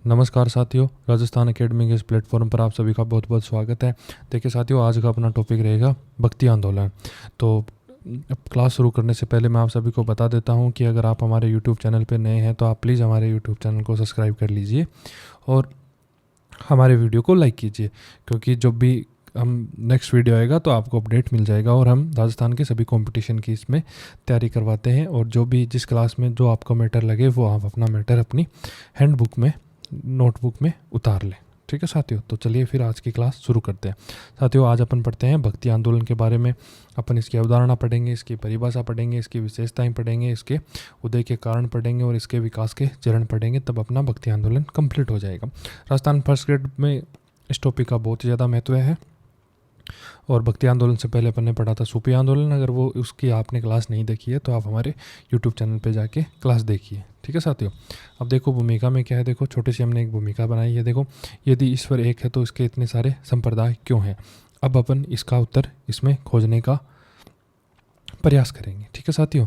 नमस्कार साथियों, राजस्थान एकेडमी के इस प्लेटफॉर्म पर आप सभी का बहुत बहुत स्वागत है। देखिए साथियों, आज का अपना टॉपिक रहेगा भक्ति आंदोलन। तो क्लास शुरू करने से पहले मैं आप सभी को बता देता हूं कि अगर आप हमारे यूट्यूब चैनल पर नए हैं तो आप प्लीज़ हमारे यूट्यूब चैनल को सब्सक्राइब कर लीजिए और हमारे वीडियो को लाइक कीजिए, क्योंकि जब भी हम नेक्स्ट वीडियो आएगा तो आपको अपडेट मिल जाएगा। और हम राजस्थान के सभी कंपटीशन की इसमें तैयारी करवाते हैं, और जो भी जिस क्लास में जो आपको मैटर लगे वो आप अपना मैटर अपनी हैंडबुक में, नोटबुक में उतार लें। ठीक है साथियों, तो चलिए फिर आज की क्लास शुरू करते हैं। साथियों, आज अपन पढ़ते हैं भक्ति आंदोलन के बारे में। अपन इसकी अवधारणा पढ़ेंगे, इसकी परिभाषा पढ़ेंगे, इसकी विशेषताएं पढ़ेंगे, इसके उदय के कारण पढ़ेंगे और इसके विकास के चरण पढ़ेंगे। तब अपना भक्ति आंदोलन कंप्लीट हो जाएगा। राजस्थान फर्स्ट ग्रेड में इस टॉपिक का बहुत ही ज़्यादा महत्व है। और भक्ति आंदोलन से पहले अपन ने पढ़ा था सूफी आंदोलन। अगर वो उसकी आपने क्लास नहीं देखी है तो आप हमारे यूट्यूब चैनल पे जाके क्लास देखिए। ठीक है साथियों, अब देखो भूमिका में क्या है। देखो छोटे से हमने एक भूमिका बनाई है। देखो, यदि ईश्वर एक है तो इसके इतने सारे संप्रदाय क्यों हैं। अब अपन इसका उत्तर इसमें खोजने का प्रयास करेंगे। ठीक है साथियों,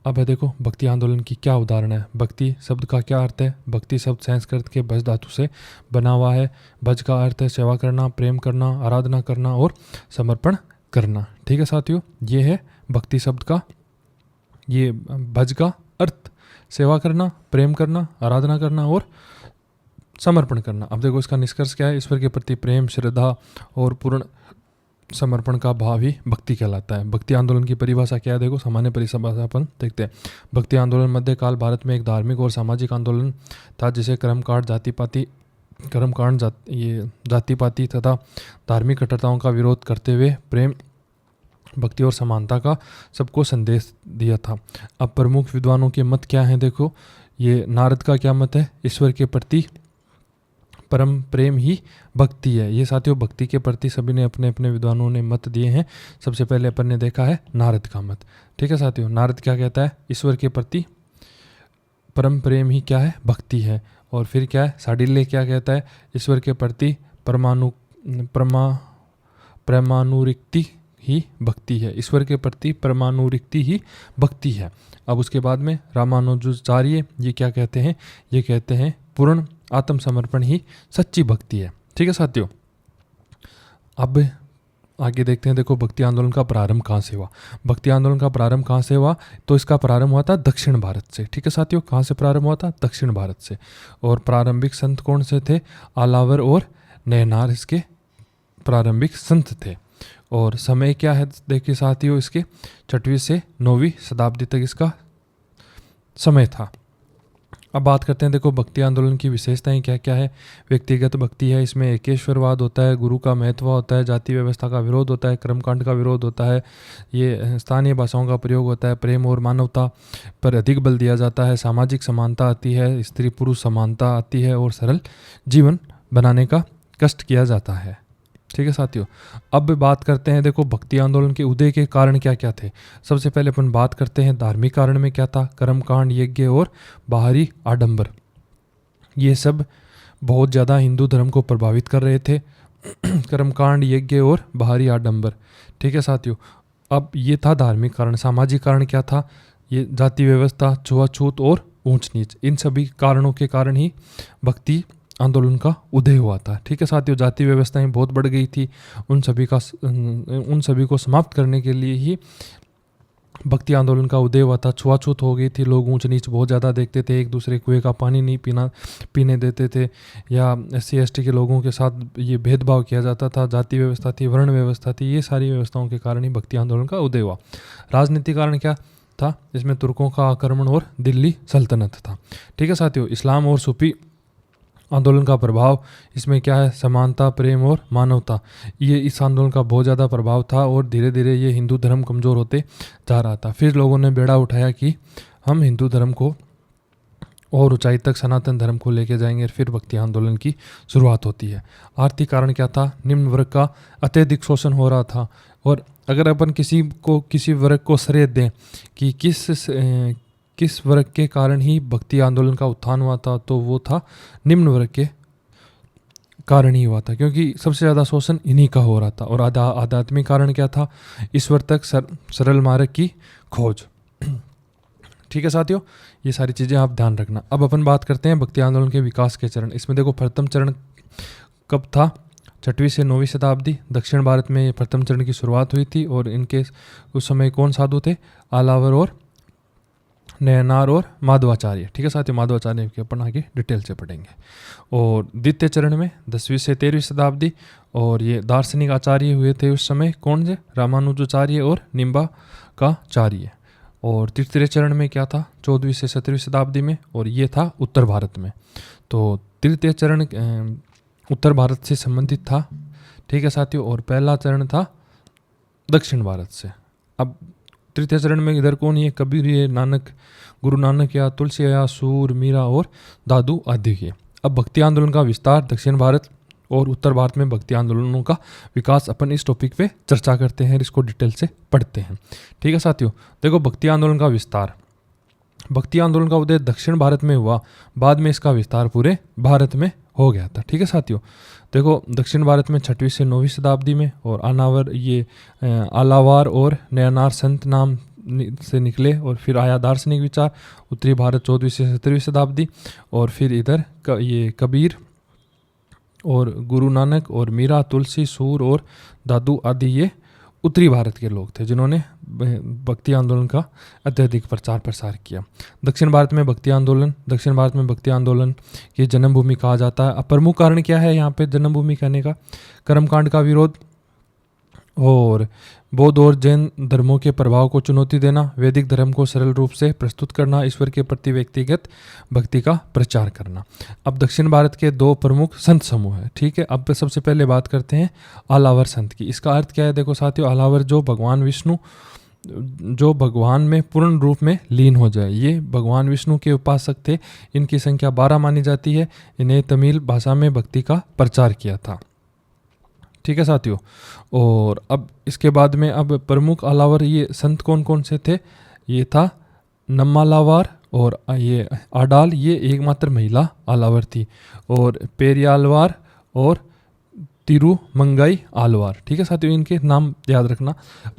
अब है देखो भक्ति आंदोलन की क्या उदाहरण है। भक्ति शब्द का क्या अर्थ है। भक्ति शब्द संस्कृत के भज धातु से बना हुआ है। भज का अर्थ है सेवा करना, प्रेम करना, आराधना करना और समर्पण करना। ठीक है साथियों, ये है भक्ति शब्द का, ये भज का अर्थ सेवा करना, प्रेम करना, आराधना करना और समर्पण करना। अब देखो इसका निष्कर्ष क्या है। ईश्वर के प्रति प्रेम, श्रद्धा और पूर्ण समर्पण का भाव ही भक्ति कहलाता है। भक्ति आंदोलन की परिभाषा क्या है। देखो सामान्य परिभाषा अपन देखते हैं। भक्ति आंदोलन मध्यकाल भारत में एक धार्मिक और सामाजिक आंदोलन था, जिसे जाति पाति तथा धार्मिक कट्टरताओं का विरोध करते हुए प्रेम, भक्ति और समानता का सबको संदेश दिया था। अब प्रमुख विद्वानों के मत क्या हैं। देखो, ये नारद का क्या मत है। ईश्वर के प्रति परम प्रेम ही भक्ति है। ये साथियों भक्ति के प्रति सभी ने अपने अपने विद्वानों ने मत दिए हैं। सबसे पहले अपन ने देखा है नारद का मत। ठीक है साथियों, नारद क्या कहता है। ईश्वर के प्रति परम प्रेम ही क्या है, भक्ति है। और फिर क्या है, साडिल्य क्या कहता है। ईश्वर के प्रति परमानुरिक्ति ही भक्ति है। ईश्वर के प्रति परमानुरिक्ति ही भक्ति है। अब उसके बाद में रामानुजाचार्य ये क्या कहते हैं। ये कहते हैं पूर्ण आत्मसमर्पण ही सच्ची भक्ति है। ठीक है साथियों, अब आगे देखते हैं। देखो भक्ति आंदोलन का प्रारंभ कहाँ से हुआ। भक्ति आंदोलन का प्रारंभ कहाँ से हुआ, तो इसका प्रारंभ हुआ था दक्षिण भारत से। ठीक है साथियों, कहाँ से प्रारंभ हुआ था, दक्षिण भारत से। और प्रारंभिक संत कौन से थे, आलावर और नयनार इसके प्रारंभिक संत थे। और समय क्या है देखिए साथियों, इसके 6वीं से 9वीं शताब्दी तक इसका समय था। अब बात करते हैं। देखो भक्ति आंदोलन की विशेषताएं क्या क्या है। व्यक्तिगत भक्ति है, इसमें एकेश्वरवाद होता है, गुरु का महत्व होता है, जाति व्यवस्था का विरोध होता है, कर्मकांड का विरोध होता है, ये स्थानीय भाषाओं का प्रयोग होता है, प्रेम और मानवता पर अधिक बल दिया जाता है, सामाजिक समानता आती है, स्त्री पुरुष समानता आती है और सरल जीवन बनाने का कष्ट किया जाता है। ठीक है साथियों, अब बात करते हैं। देखो भक्ति आंदोलन के उदय के कारण क्या क्या थे। सबसे पहले अपन बात करते हैं धार्मिक कारण में क्या था। कर्मकांड, यज्ञ और बाहरी आडंबर, ये सब बहुत ज़्यादा हिंदू धर्म को प्रभावित कर रहे थे। कर्मकांड, यज्ञ और बाहरी आडंबर। ठीक है साथियों, अब ये था धार्मिक कारण। सामाजिक कारण क्या था, ये जाति व्यवस्था, छुआछूत और ऊंच नीच, इन सभी कारणों के कारण ही भक्ति आंदोलन का उदय हुआ था। ठीक है साथियों, जाति व्यवस्थाएं बहुत बढ़ गई थी, उन सभी को समाप्त करने के लिए ही भक्ति आंदोलन का उदय हुआ था। छुआछूत हो गई थी, लोग ऊंच नीच बहुत ज़्यादा देखते थे, एक दूसरे कुएं का पानी नहीं पीने देते थे, या SC ST के लोगों के साथ ये भेदभाव किया जाता था। जाति व्यवस्था थी, वर्ण व्यवस्था थी, ये सारी व्यवस्थाओं के कारण ही भक्ति आंदोलन का उदय हुआ। राजनीतिक कारण क्या था, इसमें तुर्कों का आक्रमण और दिल्ली सल्तनत था। ठीक है साथियों, इस्लाम और सूफी आंदोलन का प्रभाव, इसमें क्या है, समानता, प्रेम और मानवता, ये इस आंदोलन का बहुत ज़्यादा प्रभाव था। और धीरे धीरे ये हिंदू धर्म कमज़ोर होते जा रहा था। फिर लोगों ने बेड़ा उठाया कि हम हिंदू धर्म को और ऊंचाई तक, सनातन धर्म को लेके जाएंगे। फिर भक्ति आंदोलन की शुरुआत होती है। आर्थिक कारण क्या था, निम्न वर्ग का अत्यधिक शोषण हो रहा था। और अगर अपन किसी वर्ग को श्रेय दें कि किस वर्ग के कारण ही भक्ति आंदोलन का उत्थान हुआ था, तो वो था निम्न वर्ग के कारण ही हुआ था, क्योंकि सबसे ज़्यादा शोषण इन्हीं का हो रहा था। और आध्यात्मिक कारण क्या था, ईश्वर तक सरल मार्ग की खोज। ठीक है साथियों, ये सारी चीज़ें आप ध्यान रखना। अब अपन बात करते हैं भक्ति आंदोलन के विकास के चरण। इसमें देखो प्रथम चरण कब था, 6वीं से 9वीं शताब्दी। दक्षिण भारत में ये प्रथम चरण की शुरुआत हुई थी और इनके उस समय कौन साधु थे, आलावर और नयनार और माधवाचार्य। ठीक है साथियों, माधवाचार्य के अपन आगे डिटेल से पढ़ेंगे। और द्वितीय चरण में 10वीं से 13वीं शताब्दी, और ये दार्शनिक आचार्य हुए थे उस समय, कौन से, रामानुजाचार्य और निम्बाकाचार्य। और तृतीय चरण में क्या था, 14वीं से 17वीं शताब्दी में, और ये था उत्तर भारत में। तो तृतीय चरण उत्तर भारत से संबंधित था। ठीक है साथियों, और पहला चरण था दक्षिण भारत से। अब तृतीय चरण में इधर कौन, ये कबीर, ये नानक, गुरु नानक या तुलसी या सूर, मीरा और दादू आदि के। अब भक्ति आंदोलन का विस्तार, दक्षिण भारत और उत्तर भारत में भक्ति आंदोलनों का विकास, अपन इस टॉपिक पे चर्चा करते हैं, इसको डिटेल से पढ़ते हैं। ठीक है साथियों, देखो भक्ति आंदोलन का विस्तार। भक्ति आंदोलन का उदय दक्षिण भारत में हुआ, बाद में इसका विस्तार पूरे भारत में हो गया था। ठीक है साथियों, देखो दक्षिण भारत में 6वीं से 9वीं शताब्दी में, और अनावर ये आलावार और नयनार संत नाम से निकले, और फिर आया दार्शनिक विचार। उत्तरी भारत 14वीं से 17वीं शताब्दी, और फिर इधर ये कबीर और गुरु नानक और मीरा, तुलसी, सूर और दादू आदि ये उत्तरी भारत के लोग थे जिन्होंने भक्ति आंदोलन का अत्यधिक प्रचार प्रसार किया। दक्षिण भारत में भक्ति आंदोलन की जन्मभूमि कहा जाता है। अब प्रमुख कारण क्या है यहाँ पे जन्मभूमि कहने का, कर्मकांड का विरोध और बौद्ध और जैन धर्मों के प्रभाव को चुनौती देना, वैदिक धर्म को सरल रूप से प्रस्तुत करना, ईश्वर के प्रति व्यक्तिगत भक्ति का प्रचार करना। अब दक्षिण भारत के 2 प्रमुख संत समूह है। ठीक है, अब सबसे पहले बात करते हैं आलावर संत की। इसका अर्थ क्या है, देखो साथियों, आलावर जो भगवान विष्णु, जो भगवान में पूर्ण रूप में लीन हो जाए, ये भगवान विष्णु के उपासक थे। इनकी संख्या 12 मानी जाती है। इन्हें तमिल भाषा में भक्ति का प्रचार किया था। ठीक है साथियों, और अब इसके बाद में अब प्रमुख आलावर ये संत कौन कौन से थे, ये था नम्मालावार और ये आडाल, ये एकमात्र महिला आलावर थी, और पेरियालवार और तिरुमंगाई आलवार। ठीक है साथियों, इनके नाम याद रखना।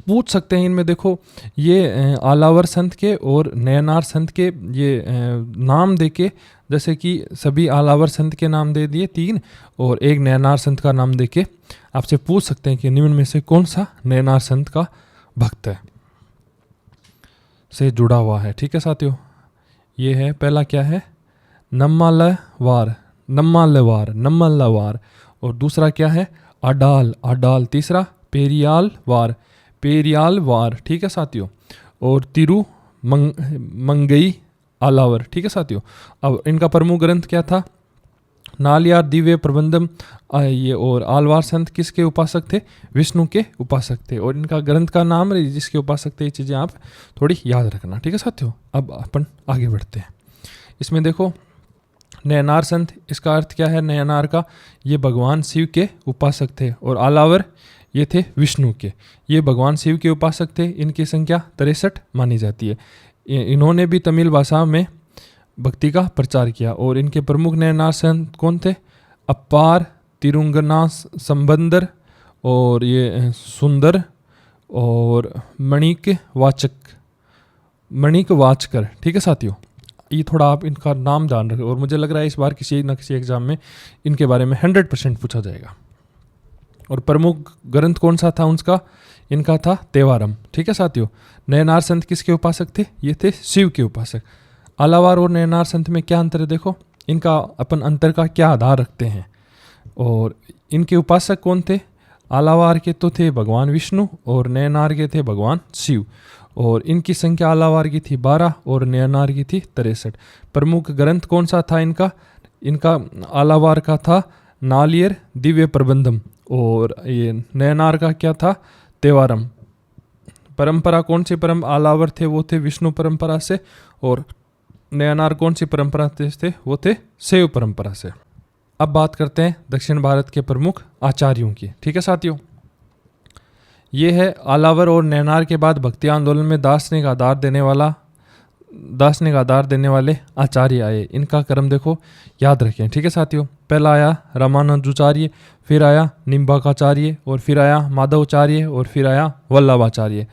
पूछ सकते हैं इनमें, देखो ये आलावर संत के और नयनार संत के ये नाम देके, जैसे कि सभी आलावर संत के नाम दे दिए 3 और एक नयनार संत का नाम देके आपसे पूछ सकते हैं कि निम्न में से कौन सा नयनार संत का भक्त है, से जुड़ा हुआ है। ठीक है साथियों, ये है पहला क्या है, नम्मालवार, और दूसरा क्या है, आडाल, तीसरा पेरियालवार। ठीक है साथियों, और तिरुमंगई आलावर। ठीक है साथियों, अब इनका प्रमुख ग्रंथ क्या था, नालियार दिव्य प्रबंधम। ये और आलवार संत किसके उपासक थे, विष्णु के उपासक थे, और इनका ग्रंथ का नाम जिसके उपासक थे। ये चीज़ें आप थोड़ी याद रखना। ठीक है साथियों, अब अपन आगे बढ़ते हैं। इसमें देखो नयनार संत, इसका अर्थ क्या है नयनार का, ये भगवान शिव के उपासक थे, और आलावर ये थे विष्णु के, ये भगवान शिव के उपासक थे। इनकी संख्या 63 मानी जाती है। इन्होंने भी तमिल भाषा में भक्ति का प्रचार किया, और इनके प्रमुख नयनार संत कौन थे, अपार, तिरुंगनास संबंदर, और ये सुंदर, और मणिक वाचकर। ठीक है साथियों, ये थोड़ा आप इनका नाम जान रखें, और मुझे लग रहा है इस बार किसी न किसी एग्जाम में इनके बारे में 100% पूछा जाएगा। और प्रमुख ग्रंथ कौन सा था उनका, इनका था तेवारम। ठीक है साथियों, नयनार संत किसके उपासक थे, ये थे शिव के उपासक। आलावार और नयनार संत में क्या अंतर है, देखो इनका अपन अंतर का क्या आधार रखते हैं, और इनके उपासक कौन थे, आलावार के तो थे भगवान विष्णु और नयनार के थे भगवान शिव, और इनकी संख्या आलावार की थी 12 और नयनार की थी 63। प्रमुख ग्रंथ कौन सा था इनका आलावार का था नालियर दिव्य प्रबंधम, और ये नयनार का क्या था, तेवारम। परंपरा कौन सी आलावर थे, वो थे विष्णु परंपरा से, और नयनार कौन सी परंपरा थे, वो थे शैव परंपरा से। अब बात करते हैं दक्षिण भारत के प्रमुख आचार्यों की। ठीक है साथियों, ये है आलावर और नयनार के बाद भक्ति आंदोलन में दार्शनिक आधार देने वाले आचार्य आए। इनका क्रम देखो याद रखें। ठीक है साथियों, पहला आया रामानुजाचार्य, फिर आया निम्बाकाचार्य, और फिर आया माधवाचार्य, और फिर आया वल्लभाचार्य।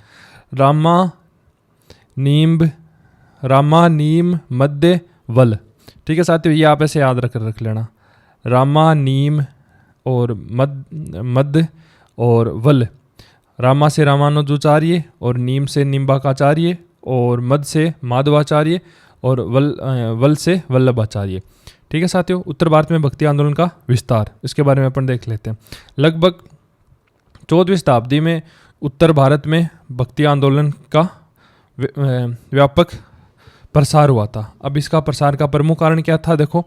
रामा नीम मध्य वल। ठीक है साथियों, ये आप ऐसे याद रख लेना, रामा नीम और मध्य और वल। रामा से रामानुजाचार्य और नीम से निम्बाकाचार्य और मध्य से माधवाचार्य और वल से वल्लभाचार्य। ठीक है साथियों, उत्तर भारत में भक्ति आंदोलन का विस्तार, इसके बारे में अपन देख लेते हैं। लगभग 14वीं शताब्दी में उत्तर भारत में भक्ति आंदोलन का व्यापक प्रसार हुआ था। अब इसका प्रसार का प्रमुख कारण क्या था? देखो,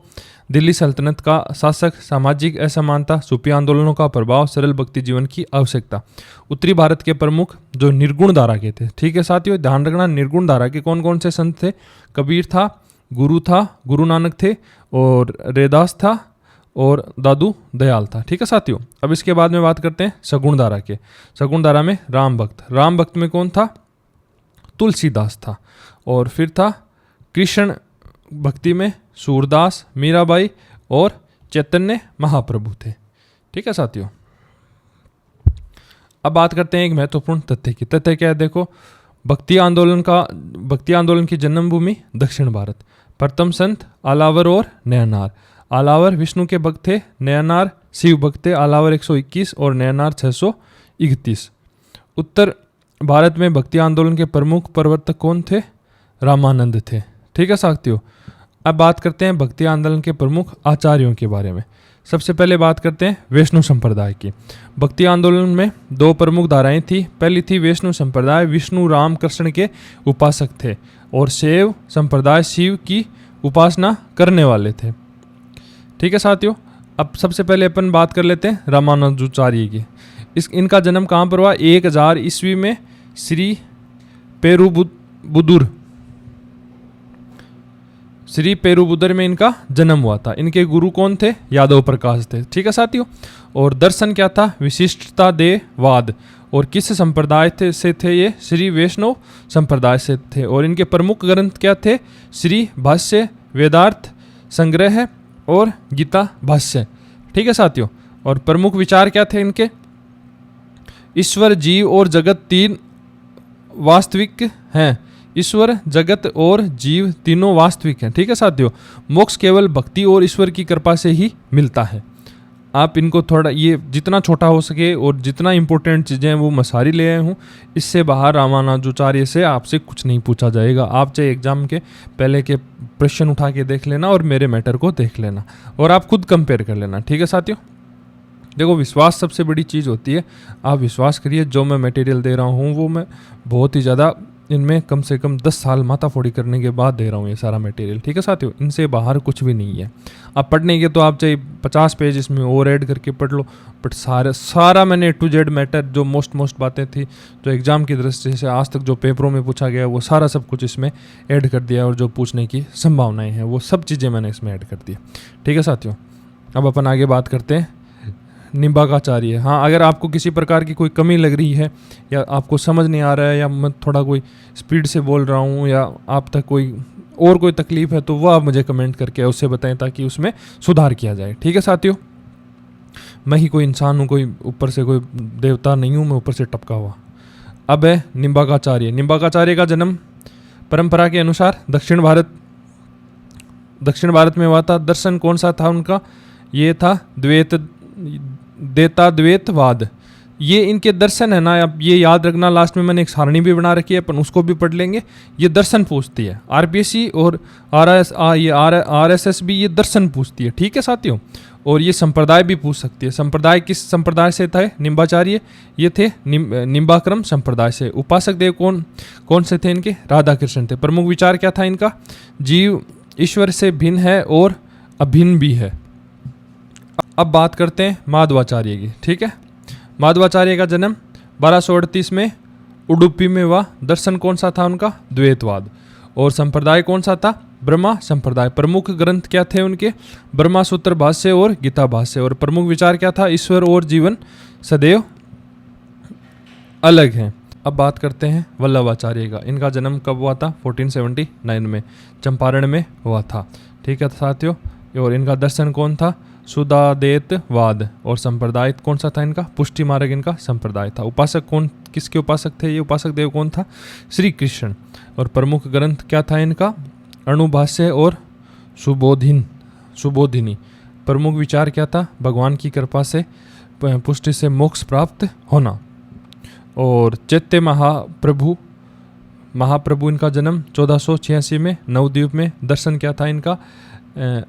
दिल्ली सल्तनत का शासक, सामाजिक असमानता, सूफी आंदोलनों का प्रभाव, सरल भक्ति जीवन की आवश्यकता। उत्तरी भारत के प्रमुख जो निर्गुण धारा के थे, ठीक है साथियों, ध्यान रखना, निर्गुण धारा के कौन कौन से संत थे? कबीर था, गुरु नानक थे, और रैदास था, और दादू दयाल था। ठीक है साथियों, अब इसके बाद में बात करते हैं सगुण धारा के। सगुण धारा में राम भक्त में कौन था? तुलसीदास था। और फिर था कृष्ण भक्ति में सूरदास, मीराबाई और चैतन्य महाप्रभु थे। ठीक है साथियों, अब बात करते हैं एक महत्वपूर्ण तथ्य की। तथ्य क्या है? देखो, भक्ति आंदोलन की जन्मभूमि दक्षिण भारत। प्रथम संत आलावर और नयनार। आलावर विष्णु के भक्त थे, नयनार शिव भक्त थे। आलावर 121 और नयनार 631। उत्तर भारत में भक्ति आंदोलन के प्रमुख प्रवर्तक कौन थे? रामानंद थे। ठीक है साथियों, अब बात करते हैं भक्ति आंदोलन के प्रमुख आचार्यों के बारे में। सबसे पहले बात करते हैं वैष्णव संप्रदाय की। भक्ति आंदोलन में दो प्रमुख धाराएं थी। पहली थी वैष्णव संप्रदाय, विष्णु राम कृष्ण के उपासक थे, और शैव संप्रदाय शिव की उपासना करने वाले थे। ठीक है साथियों, अब सबसे पहले अपन बात कर लेते हैं रामानुजाचार्य की। इनका जन्म कहाँ पर हुआ? 1000 ईस्वी में श्री पेरुबुदर में इनका जन्म हुआ था। इनके गुरु कौन थे? यादव प्रकाश थे। ठीक है साथियों, और दर्शन क्या था? विशिष्टतादेवाद। और किस संप्रदाय से थे ये? श्री वैष्णव संप्रदाय से थे। और इनके प्रमुख ग्रंथ क्या थे? श्री भाष्य, वेदार्थ संग्रह और गीता भाष्य। ठीक है साथियों, और प्रमुख विचार क्या थे इनके? ईश्वर, जीव और जगत तीन वास्तविक हैं। ईश्वर, जगत और जीव तीनों वास्तविक हैं। ठीक है साथियों, मोक्ष केवल भक्ति और ईश्वर की कृपा से ही मिलता है। आप इनको थोड़ा, ये जितना छोटा हो सके और जितना इंपॉर्टेंट चीज़ें हैं वो मैं सारी ले आया हूँ। इससे बाहर रामानुजाचार्य से आपसे कुछ नहीं पूछा जाएगा। आप चाहे एग्जाम के पहले के प्रश्न उठा के देख लेना और मेरे मैटर को देख लेना, और आप खुद कंपेयर कर लेना। ठीक है साथियों, देखो, विश्वास सबसे बड़ी चीज़ होती है। आप विश्वास करिए, जो मैं मटेरियल दे रहा हूँ वो मैं बहुत ही ज़्यादा, इनमें कम से कम 10 साल माथाफोड़ी करने के बाद दे रहा हूँ ये सारा मटेरियल। ठीक है साथियों, इनसे बाहर कुछ भी नहीं है। आप पढ़ने के तो आप चाहे 50 पेज इसमें और ऐड करके पढ़ लो, बट सारा मैंने A to Z मैटर, जो मोस्ट बातें थी जो एग्जाम की दृष्टि से आज तक जो पेपरों में पूछा गया, वो सारा सब कुछ इसमें ऐड कर दिया, और जो पूछने की संभावनाएँ हैं वो सब चीज़ें मैंने इसमें ऐड कर दी। ठीक है साथियों, अब अपन आगे बात करते हैं निम्बाकाचार्य। हाँ, अगर आपको किसी प्रकार की कोई कमी लग रही है, या आपको समझ नहीं आ रहा है, या मैं थोड़ा कोई स्पीड से बोल रहा हूँ, या आप तक कोई तकलीफ है, तो वो आप मुझे कमेंट करके उससे बताएं, ताकि उसमें सुधार किया जाए। ठीक है साथियों, मैं ही कोई इंसान हूँ, कोई ऊपर से कोई देवता नहीं हूँ, मैं ऊपर से टपका हुआ। अब है निम्बाकाचार्य का जन्म परंपरा के अनुसार दक्षिण भारत में हुआ था। दर्शन कौन सा था उनका? ये था द्वैतवाद। ये इनके दर्शन है ना, अब ये याद रखना, लास्ट में मैंने एक सारणी भी बना रखी है, अपन उसको भी पढ़ लेंगे। ये दर्शन पूछती है, आरपीएससी और आरएसएस भी ये दर्शन पूछती है। ठीक है साथियों, और ये संप्रदाय भी पूछ सकती है। संप्रदाय किस संप्रदाय से थे? निम्बाचार्य, ये थे निम्बाक्रम संप्रदाय से। उपासक देव कौन से थे इनके? राधा कृष्ण थे। प्रमुख विचार क्या था इनका? जीव ईश्वर से भिन्न है और अभिन्न भी है। अब बात करते हैं माधवाचार्य की। ठीक है, माधवाचार्य का जन्म 1238 में उडुपी में हुआ। दर्शन कौन सा था उनका? द्वैतवाद। और संप्रदाय कौन सा था? ब्रह्मा संप्रदाय। प्रमुख ग्रंथ क्या थे उनके? ब्रह्मा सूत्र भाष्य और गीता भाष्य। और प्रमुख विचार क्या था? ईश्वर और जीवन सदैव अलग हैं। अब बात करते हैं वल्लभाचार्य का। इनका जन्म कब हुआ था? 1479 में चंपारण में हुआ था। ठीक है साथियों, और इनका दर्शन कौन था? सुदादेतवाद। और संप्रदाय कौन सा था इनका? पुष्टि मार्ग इनका संप्रदाय था। उपासक कौन, किसके उपासक थे ये? उपासक देव कौन था? श्री कृष्ण। और प्रमुख ग्रंथ क्या था इनका? अणुभाष्य और सुबोधिनी। प्रमुख विचार क्या था? भगवान की कृपा से पुष्टि से मोक्ष प्राप्त होना। और चैत्य महाप्रभु इनका जन्म 1486 में नवद्वीप में। दर्शन क्या था इनका?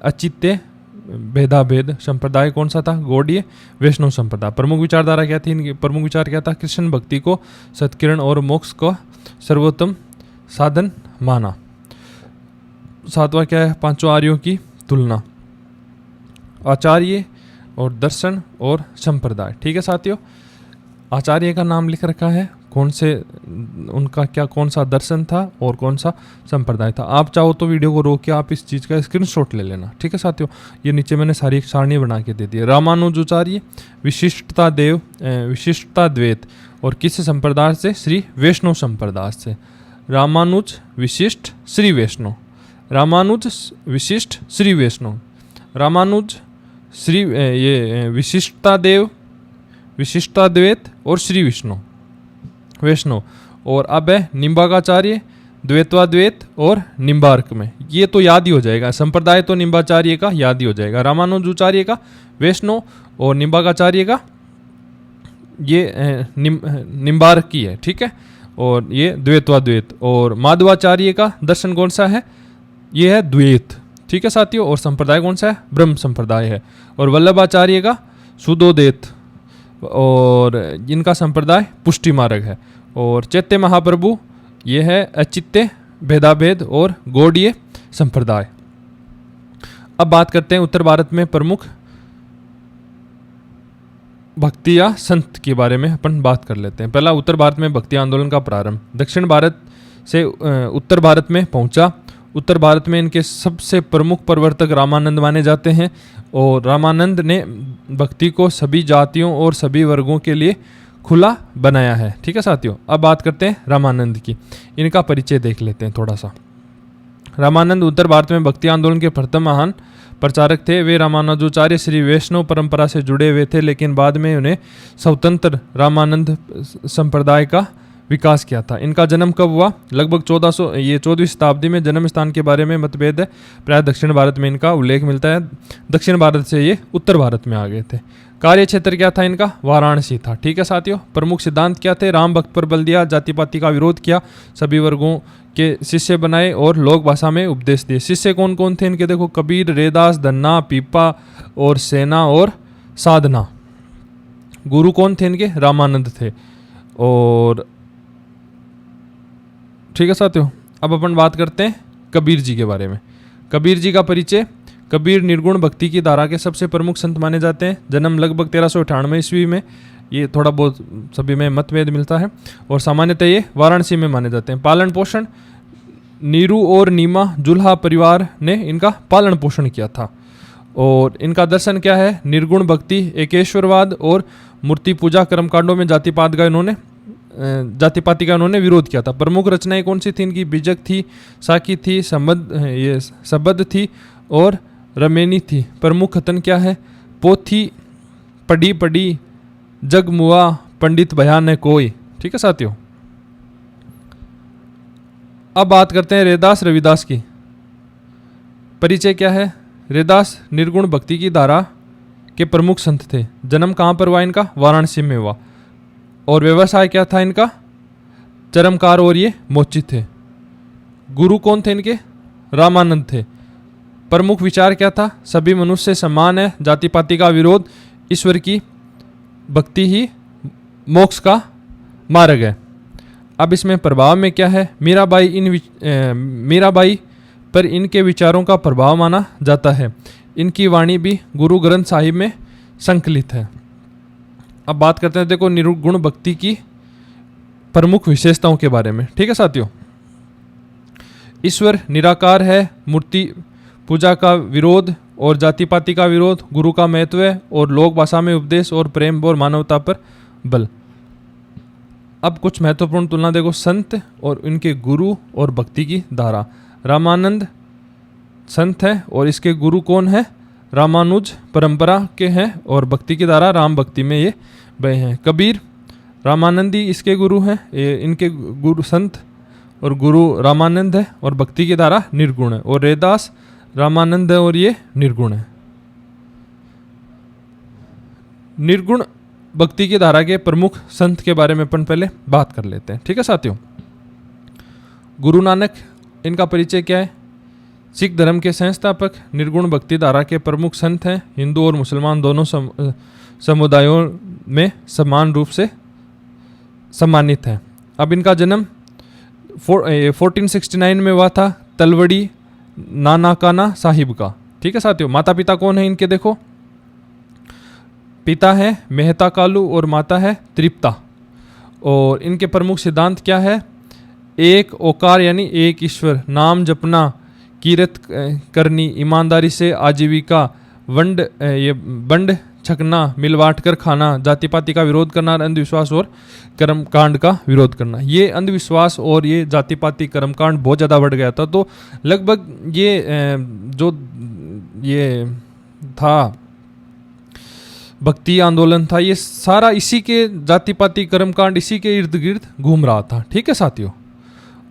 अचित्य भेदाभेद। संप्रदाय कौन सा था? गौड़ीय वैष्णव संप्रदाय। प्रमुख विचारधारा क्या थी इनकी? प्रमुख विचार क्या था? कृष्ण भक्ति को सत्किरण और मोक्ष को सर्वोत्तम साधन माना। सातवां क्या है? पांचों आर्यों की तुलना। आचार्य और दर्शन और संप्रदाय। ठीक है साथियों, आचार्य का नाम लिख रखा है, कौन से उनका क्या कौन सा दर्शन था और कौन सा संप्रदाय था। आप चाहो तो वीडियो को रोक के आप इस चीज़ का स्क्रीनशॉट ले लेना। ठीक है साथियों, ये नीचे मैंने सारी एक सारणी बना के दे दी है। रामानुजाचार्य विशिष्टता द्वैत। और किस संप्रदाय से? श्री वैष्णव संप्रदाय से। रामानुज विशिष्ट श्री वैष्णव। रामानुज विशिष्ट श्री वैष्णव। रामानुज श्री ये विशिष्टता द्वैत और श्री वैष्णव। और अब है निम्बाकाचार्य द्वैतवाद्वैत और निम्बार्क में। ये तो याद ही हो जाएगा, संप्रदाय तो निम्बाचार्य का याद ही हो जाएगा। रामानुजाचार्य का वैष्णव और निम्बाकाचार्य का ये निम्बार्क की है। ठीक है, और ये द्वैतवाद्वैत। और माधवाचार्य का दर्शन कौन सा है? ये है द्वैत। ठीक है साथियों, और संप्रदाय कौन सा है? ब्रह्म संप्रदाय है। और वल्लभाचार्य का सुदोदेत। और इनका संप्रदाय पुष्टि मार्ग है। और चैत्य महाप्रभु ये है अचित्य भेदाभेद और गौड़ीय संप्रदाय। अब बात करते हैं उत्तर भारत में प्रमुख भक्ति या संत के बारे में अपन बात कर लेते हैं। पहला, उत्तर भारत में भक्ति आंदोलन का प्रारंभ। दक्षिण भारत से उत्तर भारत में पहुंचा। उत्तर भारत में इनके सबसे प्रमुख प्रवर्तक रामानंद माने जाते हैं। और रामानंद ने भक्ति को सभी जातियों और सभी वर्गों के लिए खुला बनाया है। ठीक है साथियों, अब बात करते हैं रामानंद की। इनका परिचय देख लेते हैं थोड़ा सा। रामानंद उत्तर भारत में भक्ति आंदोलन के प्रथम महान प्रचारक थे। वे रामानुजाचार्य श्री वैष्णव परंपरा से जुड़े हुए थे, लेकिन बाद में उन्हें स्वतंत्र रामानंद संप्रदाय का विकास किया था। इनका जन्म कब हुआ? लगभग 14वीं शताब्दी में। जन्म स्थान के बारे में मतभेद है, प्राय दक्षिण भारत में इनका उल्लेख मिलता है। दक्षिण भारत से ये उत्तर भारत में आ गए थे। कार्य क्षेत्र क्या था इनका? वाराणसी था। ठीक है साथियों, प्रमुख सिद्धांत क्या थे? राम भक्त पर बल दिया, जाति पाति का विरोध किया, सभी वर्गों के शिष्य बनाए और लोक भाषा में उपदेश दिए। शिष्य कौन कौन थे इनके? देखो, कबीर, रेदास, धन्ना, पीपा और सेना और साधना। गुरु कौन थे इनके? रामानंद थे। और ठीक है साथियों, अब अपन बात करते हैं कबीर जी के बारे में। कबीर जी का परिचय। कबीर निर्गुण भक्ति की धारा के सबसे प्रमुख संत माने जाते हैं। जन्म लगभग 1398 ईस्वी में। ये थोड़ा बहुत सभी में मतभेद मिलता है। और सामान्यतः ये वाराणसी में माने जाते हैं। पालन पोषण, नीरू और नीमा जुल्हा परिवार ने इनका पालन पोषण किया था। और इनका दर्शन क्या है? निर्गुण भक्ति, एकेश्वरवाद और मूर्ति पूजा। कर्मकांडों में जाति पाति का इन्होंने विरोध किया था। प्रमुख रचनाएं कौन सी थी इनकी? बीजक थी, साकी थी, सबद थी और रमेनी थी। प्रमुख कथन क्या है? पोथी पढ़ी जग मुआ, पंडित भया न कोई। ठीक है साथियों, अब बात करते हैं रैदास रविदास की। परिचय क्या है? रैदास निर्गुण भक्ति की धारा के प्रमुख संत थे। जन्म कहाँ पर हुआ इनका? वाराणसी में हुआ। और व्यवसाय क्या था इनका? चरमकार और ये मोची थे। गुरु कौन थे इनके? रामानंद थे। प्रमुख विचार क्या था? सभी मनुष्य समान है, जाति पाति का विरोध, ईश्वर की भक्ति ही मोक्ष का मार्ग है। अब इसमें प्रभाव में क्या है? मीराबाई पर इनके विचारों का प्रभाव माना जाता है। इनकी वाणी भी गुरु ग्रंथ साहिब में संकलित है। अब बात करते हैं देखो निर्गुण भक्ति की प्रमुख विशेषताओं के बारे में। ठीक है साथियों, ईश्वर निराकार है, मूर्ति पूजा का विरोध और जाति पाति का विरोध, गुरु का महत्व है और लोक भाषा में उपदेश और प्रेम और मानवता पर बल। अब कुछ महत्वपूर्ण तुलना देखो संत और इनके गुरु और भक्ति की धारा। रामानंद संत है और इसके गुरु कौन है? रामानुज परंपरा के हैं और भक्ति की धारा राम भक्ति में ये बहे हैं। कबीर रामानंदी इसके गुरु हैं, इनके गुरु संत और गुरु रामानंद है और भक्ति की धारा निर्गुण है। और रैदास रामानंद है और ये निर्गुण है। निर्गुण भक्ति की धारा के प्रमुख संत के बारे में अपन पहले बात कर लेते हैं। ठीक है साथियों, गुरु नानक इनका परिचय क्या है? सिख धर्म के संस्थापक, निर्गुण भक्ति धारा के प्रमुख संत हैं। हिंदू और मुसलमान दोनों समुदायों में समान रूप से सम्मानित है। अब इनका जन्म 1469 में हुआ था तलवड़ी नानाकाना साहिब का। ठीक है साथियों, माता पिता कौन है इनके? देखो, पिता है मेहता कालू और माता है तृप्ता। और इनके प्रमुख सिद्धांत क्या है? एक ओकार यानी एक ईश्वर, नाम जपना, कीरत करनी, ईमानदारी से आजीविका, बंड छकना, मिल बांट कर खाना, जाति पाति का विरोध करना, अंधविश्वास और कर्मकांड का विरोध करना। ये अंधविश्वास और ये जाति पाति कर्मकांड बहुत ज़्यादा बढ़ गया था। तो लगभग ये जो ये था भक्ति आंदोलन था, ये सारा इसी के जाति पाति कर्मकांड इसी के इर्द गिर्द घूम रहा था। ठीक है साथियों,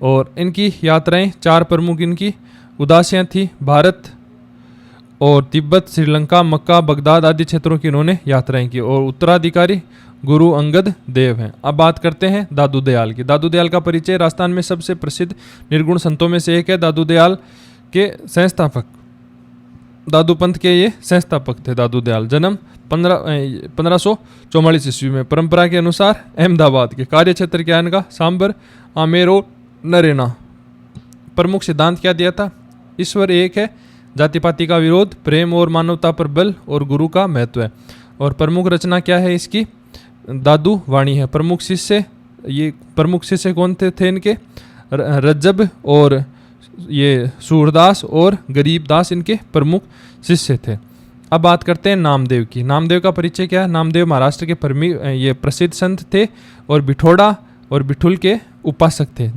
और इनकी यात्राएं 4 प्रमुख इनकी उदासियां थी। भारत और तिब्बत, श्रीलंका, मक्का, बगदाद आदि क्षेत्रों की इन्होंने यात्राएं की। और उत्तराधिकारी गुरु अंगद देव हैं। अब बात करते हैं दादू दयाल की। दादू दयाल का परिचय राजस्थान में सबसे प्रसिद्ध निर्गुण संतों में से एक है। दादू दयाल के संस्थापक, दादू पंथ के ये संस्थापक थे। दादू दयाल जन्म 1544 ईस्वी में। परंपरा के अनुसार अहमदाबाद के। कार्य क्षेत्र क्या है इनका? सांबर, आमेर और नरेना। प्रमुख सिद्धांत क्या दिया था? ईश्वर एक है, जाति पाति का विरोध, प्रेम और मानवता पर बल और गुरु का महत्व है। और प्रमुख रचना क्या है इसकी? दादू वाणी है। प्रमुख शिष्य कौन थे इनके? रज्जब और ये सूरदास और गरीबदास इनके प्रमुख शिष्य थे। अब बात करते हैं नामदेव की। नामदेव का परिचय क्या है? नामदेव महाराष्ट्र के ये प्रसिद्ध संत थे और बिठोड़ा और बिठुल के उपासक थे।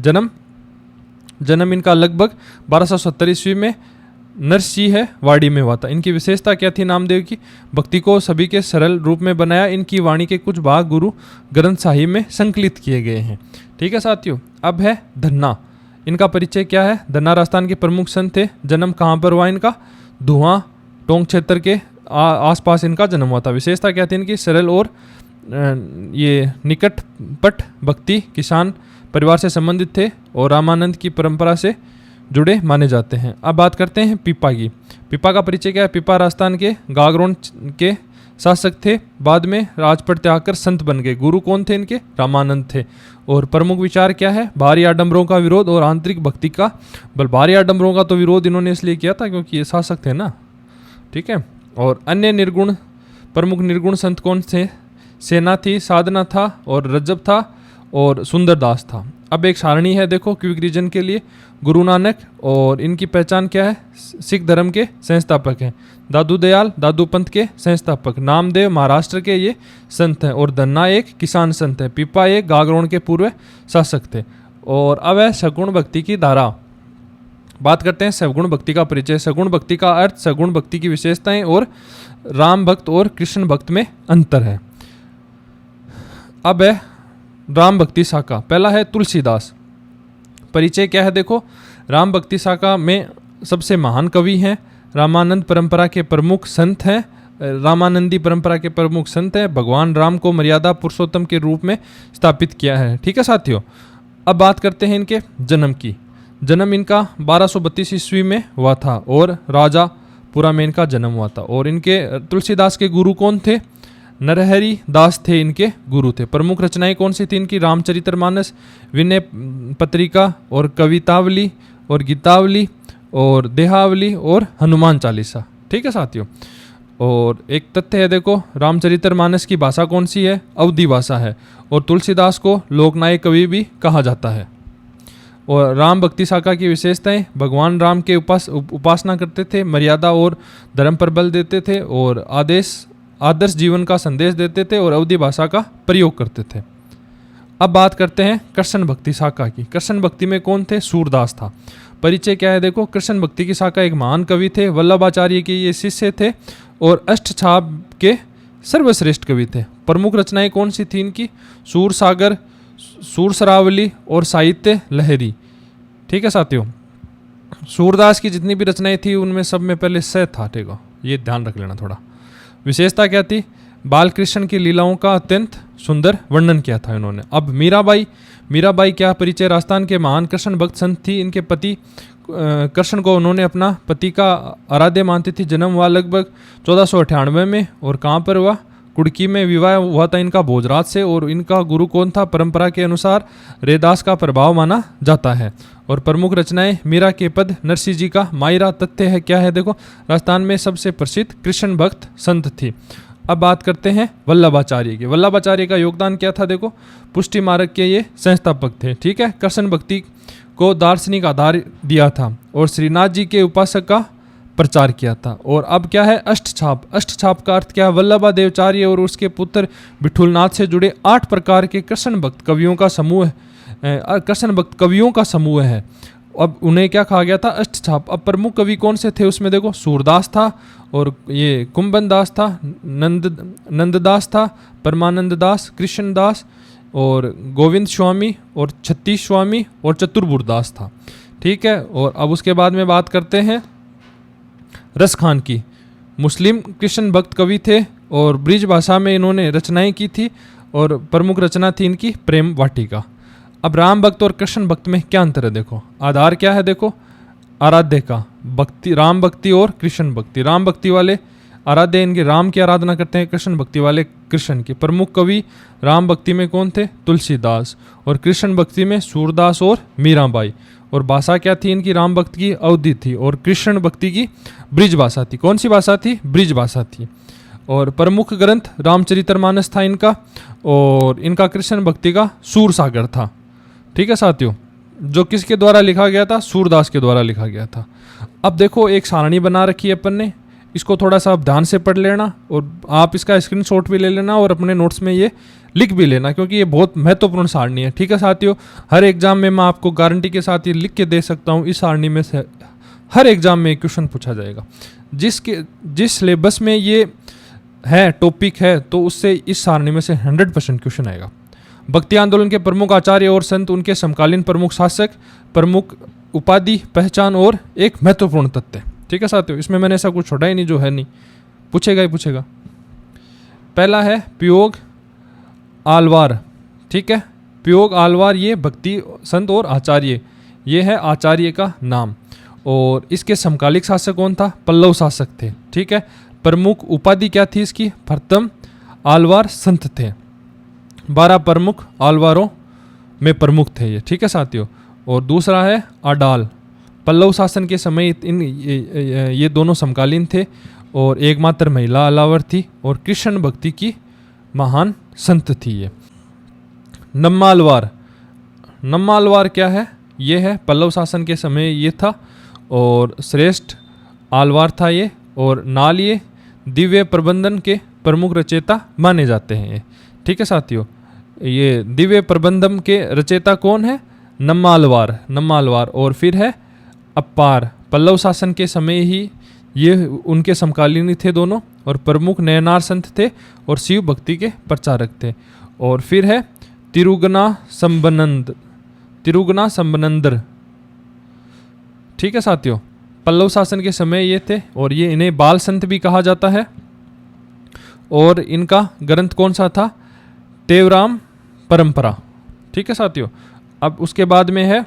जन्म इनका लगभग 1270 ईस्वी में नरसिंह वाड़ी में हुआ था। इनकी विशेषता क्या थी नामदेव की? भक्ति को सभी के सरल रूप में बनाया। इनकी वाणी के कुछ भाग गुरु ग्रंथ साहिब में संकलित किए गए हैं। ठीक है साथियों, अब है धन्ना। इनका परिचय क्या है? धन्ना राजस्थान के प्रमुख संत थे। जन्म कहाँ पर हुआ इनका? धुआं टोंक क्षेत्र के आसपास इनका जन्म हुआ था। विशेषता क्या थी इनकी? सरल और ये निकटपट भक्ति, किसान परिवार से संबंधित थे और रामानंद की परंपरा से जुड़े माने जाते हैं। अब बात करते हैं पिपा की। पिपा का परिचय क्या है? पिपा राजस्थान के गागरोन के शासक थे। बाद में राजपट त्याग कर संत बन गए। गुरु कौन थे इनके? रामानंद थे। और प्रमुख विचार क्या है? भारी आडंबरों का विरोध और आंतरिक भक्ति का बल। भारी आडंबरों का तो विरोध इन्होंने इसलिए किया था क्योंकि ये शासक थे ना। ठीक है, और अन्य प्रमुख निर्गुण संत कौन थे? सेना थी, साधना था और रज्जब था और सुंदरदास था। अब एक सारणी है देखो क्विक रीजन के लिए। गुरु नानक, और इनकी पहचान क्या है? सिख धर्म के संस्थापक हैं। दादू दयाल दादू पंथ के संस्थापक। नामदेव महाराष्ट्र के ये संत हैं। और धन्ना एक किसान संत है। पिपा एक गागरोन के पूर्व शासक थे। और अब है सगुण भक्ति की धारा। बात करते हैं सगुण भक्ति का परिचय। सगुण भक्ति का अर्थ, सगुण भक्ति की विशेषताएं और राम भक्त और कृष्ण भक्त में अंतर है। अब है राम भक्ति शाखा। पहला है तुलसीदास। परिचय क्या है देखो? राम भक्ति शाखा में सबसे महान कवि हैं। रामानंद परंपरा के प्रमुख संत हैं। रामानंदी परंपरा के प्रमुख संत हैं। भगवान राम को मर्यादा पुरुषोत्तम के रूप में स्थापित किया है। ठीक है साथियों, अब बात करते हैं इनके जन्म की। जन्म इनका 1232 ईस्वी में हुआ था और राजापुरा में इनका जन्म हुआ था। और इनके तुलसीदास के गुरु कौन थे? नरहरि दास थे इनके गुरु थे। प्रमुख रचनाएं कौन सी थी इनकी? रामचरितमानस, विनय पत्रिका और कवितावली और गीतावली और देहावली और हनुमान चालीसा। ठीक है साथियों, और एक तथ्य है देखो, रामचरितमानस की भाषा कौन सी है? अवधी भाषा है। और तुलसीदास को लोकनायक कवि भी कहा जाता है। और राम भक्ति शाखा की विशेषताएं: भगवान राम के उपासना करते थे, मर्यादा और धर्म पर बल देते थे और आदर्श जीवन का संदेश देते थे और अवधी भाषा का प्रयोग करते थे। अब बात करते हैं कृष्ण भक्ति शाखा की। कृष्ण भक्ति में कौन थे? सूरदास था। परिचय क्या है देखो, कृष्ण भक्ति की शाखा एक महान कवि थे, वल्लभाचार्य के ये शिष्य थे और अष्टछाप के सर्वश्रेष्ठ कवि थे। प्रमुख रचनाएं कौन सी थी इनकी, सूर सागर, सूरसरावली और साहित्य लहरी। ठीक है साथियों, सूरदास की जितनी भी रचनाएं थी उनमें सब में पहले स था, ठीक है, ये ध्यान रख लेना थोड़ा। विशेषता क्या थी, बाल कृष्ण की लीलाओं का अत्यंत सुंदर वर्णन किया था इन्होंने। अब मीराबाई क्या परिचय, राजस्थान के महान कृष्ण भक्त संत थी। इनके पति कृष्ण को उन्होंने अपना पति का आराध्य मानती थी। जन्म हुआ लगभग 1498 में और कहाँ पर हुआ, कुड़की में विवाह हुआ था इनका भोजराज से। और इनका गुरु कौन था, परंपरा के अनुसार रैदास का प्रभाव माना जाता है। और प्रमुख रचनाएं मीरा के पद, नरसिंह जी का मायरा। तथ्य है क्या है देखो, राजस्थान में सबसे प्रसिद्ध कृष्ण भक्त संत थी। अब बात करते हैं वल्लभाचार्य की। वल्लभाचार्य का योगदान क्या था देखो, पुष्टि मार्ग के ये संस्थापक थे। ठीक है, कृष्ण भक्ति को दार्शनिक आधार दिया था और श्रीनाथ जी के उपासक का प्रचार किया था। और अब क्या है, अष्टछाप का अर्थ क्या है, वल्लभादेवचार्य और उसके पुत्र विठुलनाथ से जुड़े 8 प्रकार के कृष्ण भक्त कवियों का समूह है। अब उन्हें क्या कहा गया था, अष्टछाप। अब प्रमुख कवि कौन से थे उसमें देखो, सूरदास था और ये कुंभन दास था, नंददास था, परमानंद दास, कृष्ण दास और गोविंद स्वामी और छत्तीस स्वामी और चतुर्बुरदास था। ठीक है, और अब उसके बाद में बात करते हैं रस खान की। मुस्लिम कृष्ण भक्त कवि थे और ब्रिज भाषा में इन्होंने रचनाएं की थी और प्रमुख रचना थी इनकी प्रेम वाटिका। अब राम भक्त और कृष्ण भक्त में क्या अंतर है देखो, आधार क्या है देखो, आराध्य का भक्ति, राम भक्ति और कृष्ण भक्ति। राम भक्ति वाले आराध्य इनके राम की आराधना करते हैं, कृष्ण भक्ति वाले कृष्ण की। प्रमुख कवि राम भक्ति में कौन थे, तुलसीदास, और कृष्ण भक्ति में सूरदास और मीराबाई। और भाषा क्या थी इनकी, राम भक्ति की अवधि थी और कृष्ण भक्ति की ब्रिज भाषा थी। कौन सी भाषा थी, ब्रिज भाषा थी। और प्रमुख ग्रंथ रामचरितमानस था इनका और इनका कृष्ण भक्ति का सूर सागर था। ठीक है साथियों, जो किसके द्वारा लिखा गया था, सूरदास के द्वारा लिखा गया था। अब देखो एक सारणी बना रखी है अपन ने, इसको थोड़ा सा ध्यान से पढ़ लेना और आप इसका स्क्रीनशॉट भी ले लेना और अपने नोट्स में ये लिख भी लेना, क्योंकि ये बहुत महत्वपूर्ण सारणी है। ठीक है साथियों, हर एग्जाम में मैं आपको गारंटी के साथ ये लिख के दे सकता हूँ, इस सारणी में से हर एग्जाम में क्वेश्चन पूछा जाएगा। जिस सिलेबस में ये है टॉपिक है तो उससे इस सारणी में से 100% क्वेश्चन आएगा। भक्ति आंदोलन के प्रमुख आचार्य और संत, उनके समकालीन प्रमुख शासक, प्रमुख उपाधि, पहचान और एक महत्वपूर्ण तथ्य। ठीक है साथियों, इसमें मैंने ऐसा कुछ छोड़ा ही नहीं जो है नहीं, पूछेगा ही पूछेगा। पहला है पियोग आलवार। ठीक है, पियोग आलवार ये भक्ति संत और आचार्य, ये है आचार्य का नाम। और इसके समकालिक शासक कौन था, पल्लव शासक थे। ठीक है, प्रमुख उपाधि क्या थी इसकी, प्रथम आलवार संत थे। 12 प्रमुख आलवारों में प्रमुख थे ये। ठीक है साथियों, और दूसरा है अडाल। पल्लव शासन के समय ये दोनों समकालीन थे और एकमात्र महिला अलावर थी और कृष्ण भक्ति की महान संत थी ये। नम्मालवार क्या है, ये है पल्लव शासन के समय ये था और श्रेष्ठ आलवार था ये। और नाल ये दिव्य प्रबंधन के प्रमुख रचयिता माने जाते हैं ये। ठीक है साथियों, ये दिव्य प्रबंधन के रचयिता कौन है, नम्मालवार। और फिर है अपार, पल्लव शासन के समय ही ये उनके समकालीन थे दोनों और प्रमुख नयनार संत थे और शिव भक्ति के प्रचारक थे। और फिर है तिरुगना संबनंदर। ठीक है साथियों, पल्लव शासन के समय ये थे और ये इन्हें बाल संत भी कहा जाता है। और इनका ग्रंथ कौन सा था, तेवराम परंपरा। ठीक है साथियों, अब उसके बाद में है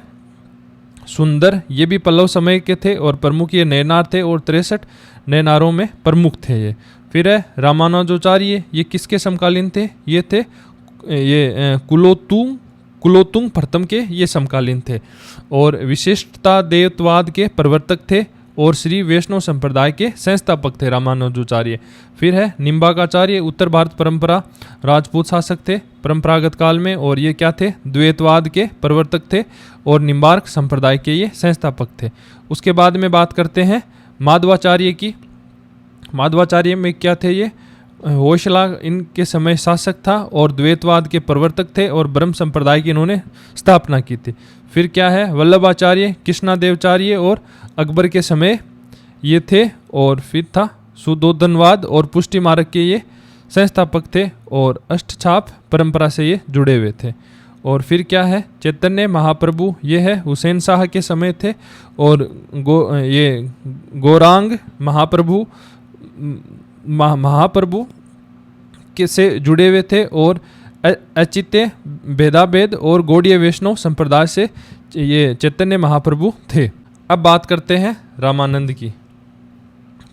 सुंदर, ये भी पल्लव समय के थे और प्रमुख ये नयनार थे और 63 नयनारों में प्रमुख थे ये। फिर है रामानुजाचार्य, ये किसके समकालीन थे, ये थे ये कुलोतुंग प्रथम के ये समकालीन थे और विशिष्टता देवत्वाद के प्रवर्तक थे और श्री वैष्णव संप्रदाय के संस्थापक थे रामानुजाचार्य। फिर है निम्बाकाचार्य, उत्तर भारत परंपरा राजपूत शासक थे परंपरागत काल में और ये क्या थे, द्वैतवाद के प्रवर्तक थे और निम्बार्क संप्रदाय के ये संस्थापक थे। उसके बाद में बात करते हैं माधवाचार्य की। माधवाचार्य में क्या थे, ये होयसला इनके समय शासक था और द्वैतवाद के प्रवर्तक थे और ब्रह्म संप्रदाय की इन्होंने स्थापना की थी। फिर क्या है, वल्लभाचार्य, कृष्णादेवचार्य और अकबर के समय ये थे। और फिर था सुधोधनवाद और पुष्टि मार्ग के ये संस्थापक थे और अष्टछाप परंपरा से ये जुड़े हुए थे। और फिर क्या है, चैतन्य महाप्रभु ये है हुसैन शाह के समय थे और गौरांग महाप्रभु के से जुड़े हुए थे और अचित्य भेदाभेद और गौड़ीय वैष्णव संप्रदाय से ये चैतन्य महाप्रभु थे। अब बात करते हैं रामानंद की।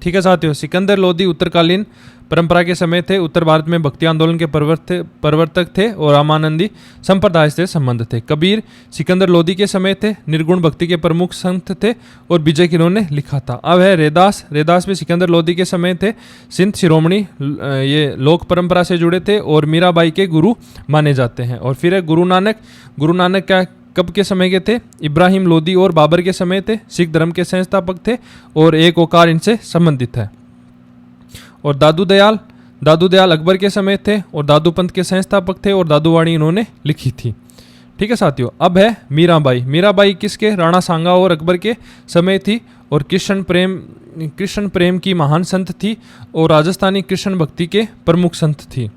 ठीक है साथियों, सिकंदर लोदी उत्तरकालीन परंपरा के समय थे, उत्तर भारत में भक्ति आंदोलन के प्रवर्तक थे और रामानंदी संप्रदाय से संबंध थे। कबीर सिकंदर लोदी के समय थे, निर्गुण भक्ति के प्रमुख संत थे और विजय किन्होंने लिखा था। अब है रैदास भी सिकंदर लोदी के समय थे, सिंध शिरोमणि ये लोक परंपरा से जुड़े थे और मीराबाई के गुरु माने जाते हैं। और फिर है गुरु नानक क्या कब के समय के थे, इब्राहिम लोदी और बाबर के समय थे, सिख धर्म के संस्थापक थे और एक ओकार इनसे संबंधित है। और दादू दयाल अकबर के समय थे और दादू पंथ के संस्थापक थे और दादूवाणी इन्होंने लिखी थी। ठीक है साथियों, अब है मीराबाई किसके, राणा सांगा और अकबर के समय थी और कृष्ण प्रेम की महान संत थी और राजस्थानी कृष्ण भक्ति के प्रमुख संत थी।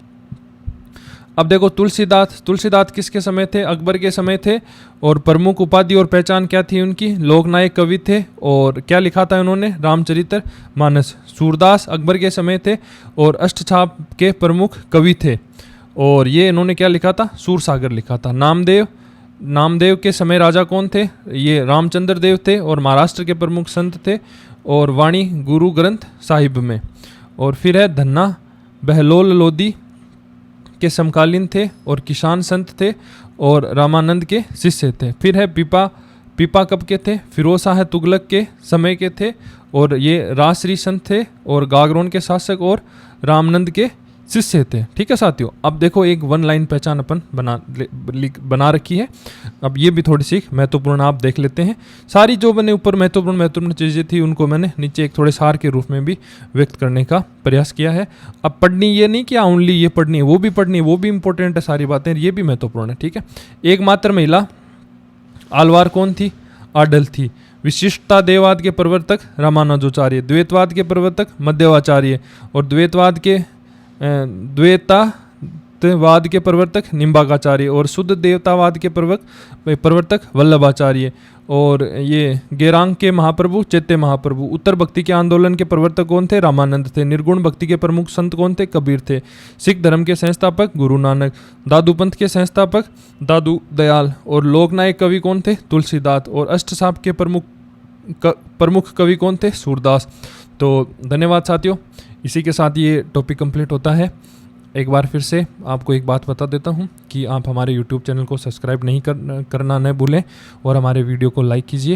अब देखो तुलसीदास किसके समय थे, अकबर के समय थे और प्रमुख उपाधि और पहचान क्या थी उनकी, लोकनायक कवि थे और क्या लिखा था उन्होंने, रामचरित्र मानस। सूरदास अकबर के समय थे और अष्टछाप के प्रमुख कवि थे और ये इन्होंने क्या लिखा था, सूरसागर लिखा था। नामदेव के समय राजा कौन थे, ये रामचंद्र देव थे और महाराष्ट्र के प्रमुख संत थे और वाणी गुरु ग्रंथ साहिब में। और फिर है धन्ना बहलोल लोदी के समकालीन थे और किसान संत थे और रामानंद के शिष्य थे। फिर है पीपा कब के थे, फिरोज शाह तुगलक के समय के थे और ये राजश्री संत थे और गागरोन के शासक और रामानंद के शिष्य थे। ठीक है साथियों, अब देखो एक वन लाइन पहचान अपन बना रखी है। अब ये भी थोड़ी सी महत्वपूर्ण आप देख लेते हैं। सारी जो मैंने ऊपर महत्वपूर्ण चीज़ें थी उनको मैंने नीचे एक थोड़े सार के रूप में भी व्यक्त करने का प्रयास किया है। अब पढ़नी ये नहीं कि ओनली ये पढ़नी है, वो भी पढ़नी है, वो भी इंपॉर्टेंट है, सारी बातें ये भी महत्वपूर्ण है। ठीक है, एकमात्र महिला आलवार कौन थी, आडल थी। विशिष्टता देववाद के प्रवर्तक रामानुजाचार्य, द्वैतवाद के प्रवर्तक मध्वाचार्य और द्वैतवाद के प्रवर्तक निम्बाकाचार्य और शुद्ध देवतावाद के प्रवर्तक वल्लभाचार्य और ये गेरांग के महाप्रभु चैत्य महाप्रभु। उत्तर भक्ति के आंदोलन के प्रवर्तक कौन थे, रामानंद थे। निर्गुण भक्ति के प्रमुख संत कौन थे, कबीर थे। सिख धर्म के संस्थापक गुरु नानक। दादू पंथ के संस्थापक दादू दयाल और लोकनायक कवि कौन थे, तुलसीदास। और अष्टछाप के प्रमुख कवि कौन थे, सूरदास। तो धन्यवाद साथियों, इसी के साथ ये टॉपिक कंप्लीट होता है। एक बार फिर से आपको एक बात बता देता हूँ कि आप हमारे YouTube चैनल को सब्सक्राइब नहीं करना न भूलें और हमारे वीडियो को लाइक कीजिए।